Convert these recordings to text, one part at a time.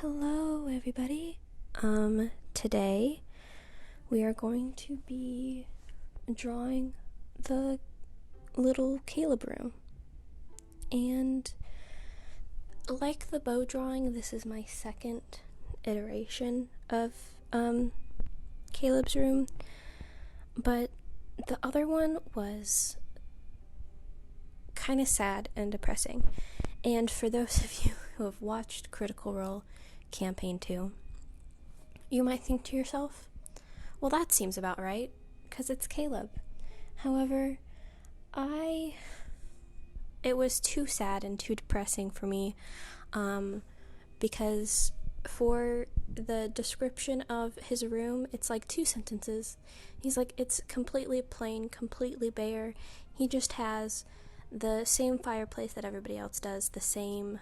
Hello, everybody. Today we are going to be drawing the little Caleb room. And like the bow drawing, this is my second iteration of Caleb's room. But the other one was kind of sad and depressing. And for those of you who have watched Critical Role Campaign 2, you might think to yourself, well, that seems about right, because it's Caleb. However, it was too sad and too depressing for me, because for the description of his room, it's like 2 sentences. He's like, it's completely plain, completely bare. He just has the same fireplace that everybody else does, the same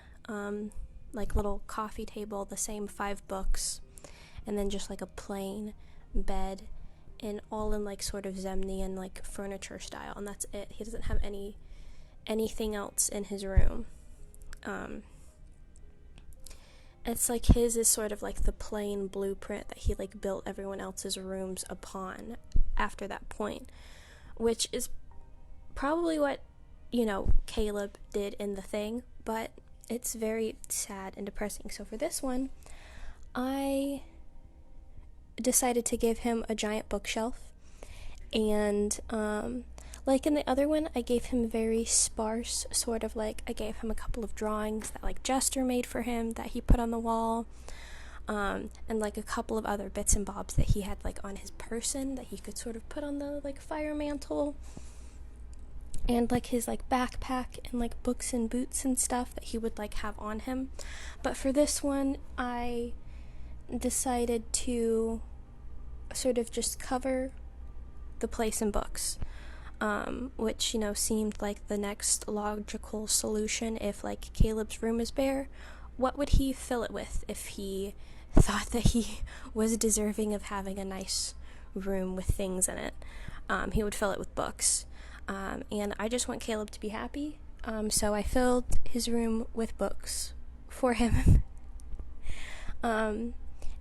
like little coffee table, the same 5 books, and then just like a plain bed, and all in like sort of Zemnian like furniture style, and that's it. He doesn't have anything else in his room. It's like his is sort of like the plain blueprint that he like built everyone else's rooms upon after that point, which is probably what Caleb did in The Thing, but it's very sad and depressing. So for this one, I decided to give him a giant bookshelf, and like in the other one, I gave him very sparse, sort of like, I gave him a couple of drawings that like Jester made for him that he put on the wall, and like a couple of other bits and bobs that he had like on his person that he could sort of put on the like fire mantle, and like his like backpack and like books and boots and stuff that he would like have on him. But for this one, I decided to sort of just cover the place in books, which seemed like the next logical solution. If like Caleb's room is bare, what would he fill it with if he thought that he was deserving of having a nice room with things in it? He would fill it with books. And I just want Caleb to be happy, so I filled his room with books for him. And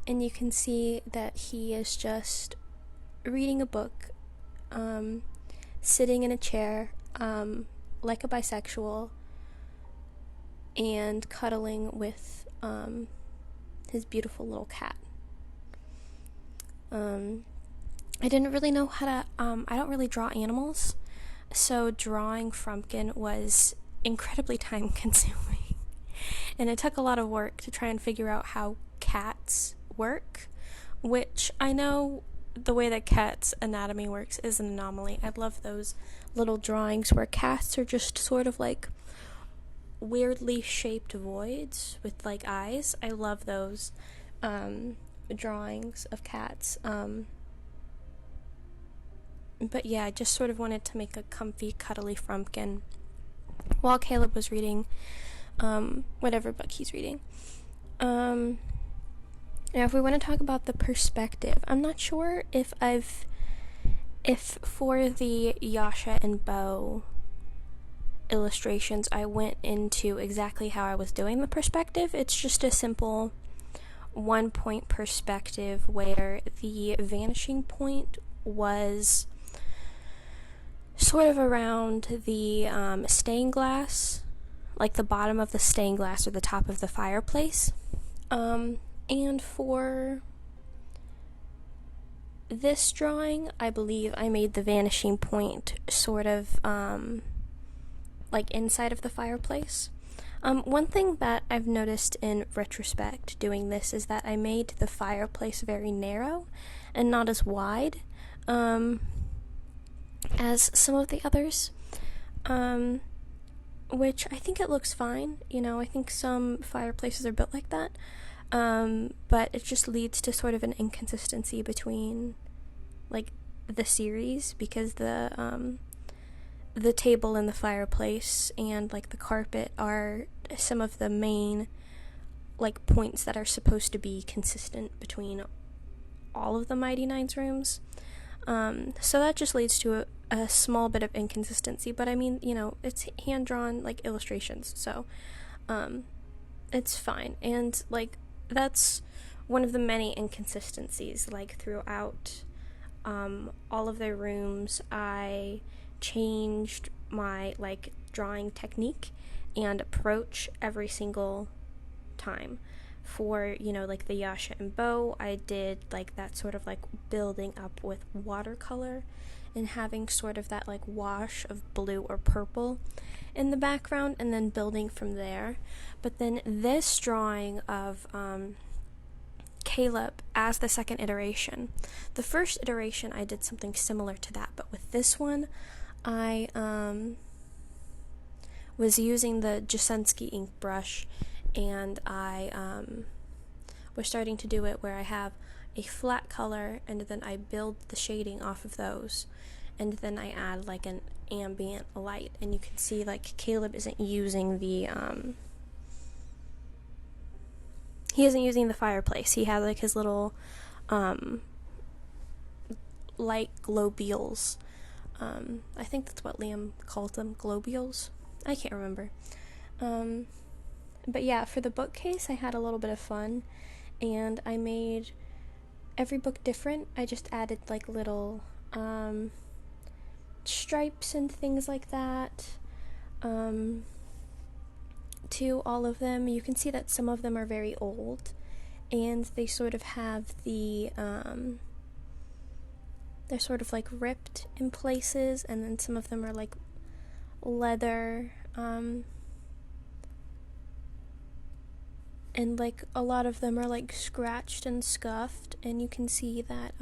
you can see that he is just reading a book, sitting in a chair, like a bisexual, and cuddling with his beautiful little cat. I didn't really know how to, I don't really draw animals, so drawing Frumpkin was incredibly time consuming, and it took a lot of work to try and figure out how cats work, which I know the way that cats' anatomy works is an anomaly. I love those little drawings where cats are just sort of like weirdly shaped voids with like eyes. I love those drawings of cats. But yeah, I just sort of wanted to make a comfy, cuddly Frumpkin while Caleb was reading whatever book he's reading. Now, if we want to talk about the perspective, I'm not sure if for the Yasha and Bo illustrations I went into exactly how I was doing the perspective. It's just a simple 1-point perspective where the vanishing point was sort of around the stained glass, like the bottom of the stained glass or the top of the fireplace. And for this drawing, I believe I made the vanishing point sort of like inside of the fireplace. One thing that I've noticed in retrospect doing this is that I made the fireplace very narrow and not as wide as some of the others, which I think it looks fine. I think some fireplaces are built like that, but it just leads to sort of an inconsistency between like the series, because the table and the fireplace and like the carpet are some of the main like points that are supposed to be consistent between all of the Mighty Nien's rooms. So that just leads to a small bit of inconsistency, but I mean, it's hand-drawn like illustrations, so it's fine. And like that's one of the many inconsistencies. Like throughout all of their rooms, I changed my like drawing technique and approach every single time. For, you know, like the Yasha and Bo, I did like that sort of like building up with watercolor and having sort of that like wash of blue or purple in the background and then building from there. But then this drawing of Caleb as the second iteration. The first iteration I did something similar to that, but with this one I was using the Jasensky ink brush, and I was starting to do it where I have a flat color and then I build the shading off of those, and then I add like an ambient light, and you can see like Caleb isn't using the fireplace. He had like his little light globules. I think that's what Liam called them, globules. I can't remember. But yeah, for the bookcase, I had a little bit of fun, and I made every book different. I just added like little stripes and things like that to all of them. You can see that some of them are very old, and they sort of have the they're sort of like ripped in places, and then some of them are like leather, and like a lot of them are like scratched and scuffed, and you can see that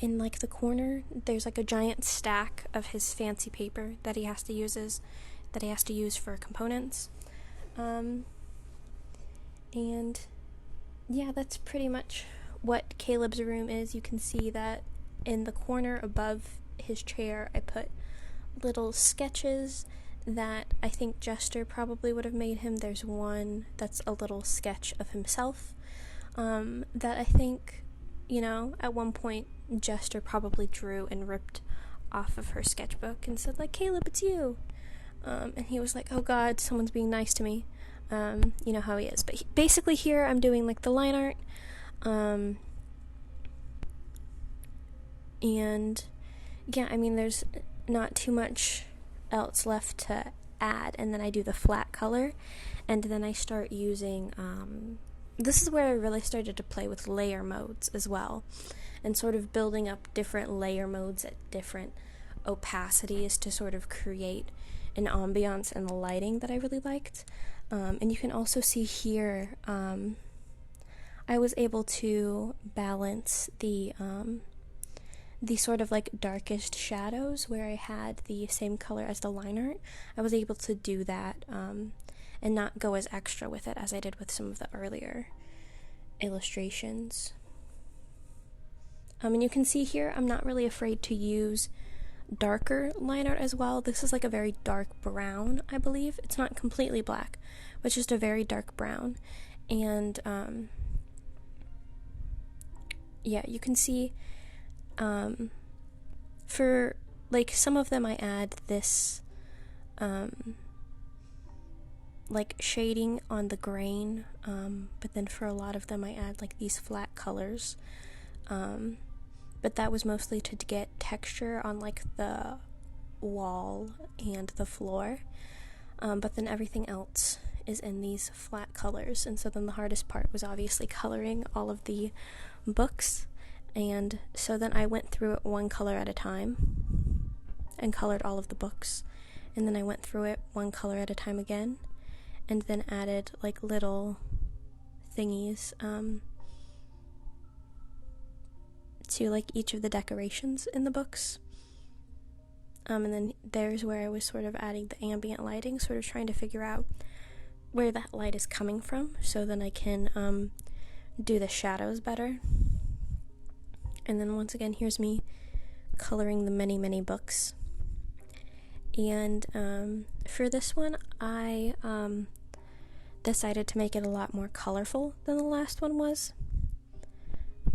in like the corner there's like a giant stack of his fancy paper that he has to use for components. And yeah, that's pretty much what Caleb's room is. You can see that in the corner above his chair I put little sketches that I think Jester probably would have made him. There's one that's a little sketch of himself that I think, you know, at one point Jester probably drew and ripped off of her sketchbook and said like, Caleb, it's you. And he was like, oh god, someone's being nice to me. You know how he is. But basically here I'm doing like the line art, and yeah, I mean there's not too much else left to add, and then I do the flat color, and then I start using this is where I really started to play with layer modes as well, and sort of building up different layer modes at different opacities to sort of create an ambiance and the lighting that I really liked. And you can also see here I was able to balance the sort of like darkest shadows where I had the same color as the line art. I was able to do that and not go as extra with it as I did with some of the earlier illustrations. And you can see here I'm not really afraid to use darker line art as well. This is like a very dark brown, I believe. It's not completely black, but just a very dark brown. And yeah, you can see for like some of them I add this like shading on the grain, but then for a lot of them I add like these flat colors, but that was mostly to get texture on like the wall and the floor, but then everything else is in these flat colors. And so then the hardest part was obviously coloring all of the books, and so then I went through it one color at a time and colored all of the books, and then I went through it one color at a time again, and then added like little thingies to like each of the decorations in the books. And then there's where I was sort of adding the ambient lighting, sort of trying to figure out where that light is coming from, so then I can do the shadows better. And then once again, here's me coloring the many, many books. And for this one, I decided to make it a lot more colorful than the last one was.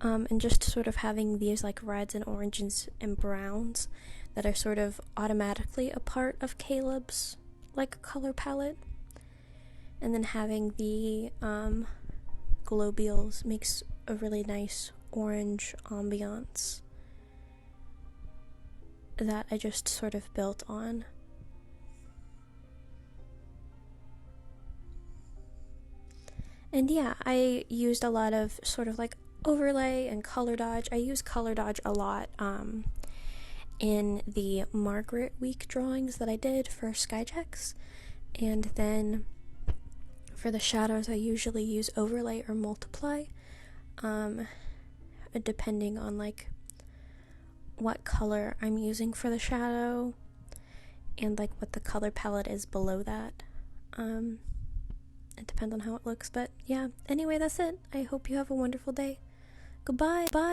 And just sort of having these like reds and oranges and browns that are sort of automatically a part of Caleb's like color palette. And then having the globules makes a really nice orange ambiance that I just sort of built on. And yeah, I used a lot of sort of like overlay and color dodge. I use color dodge a lot in the Margaret Week drawings that I did for Skychecks. And then for the shadows, I usually use overlay or multiply, depending on like what color I'm using for the shadow and like what the color palette is below that. It depends on how it looks, but yeah, anyway, that's it. I hope you have a wonderful day. Goodbye. Bye.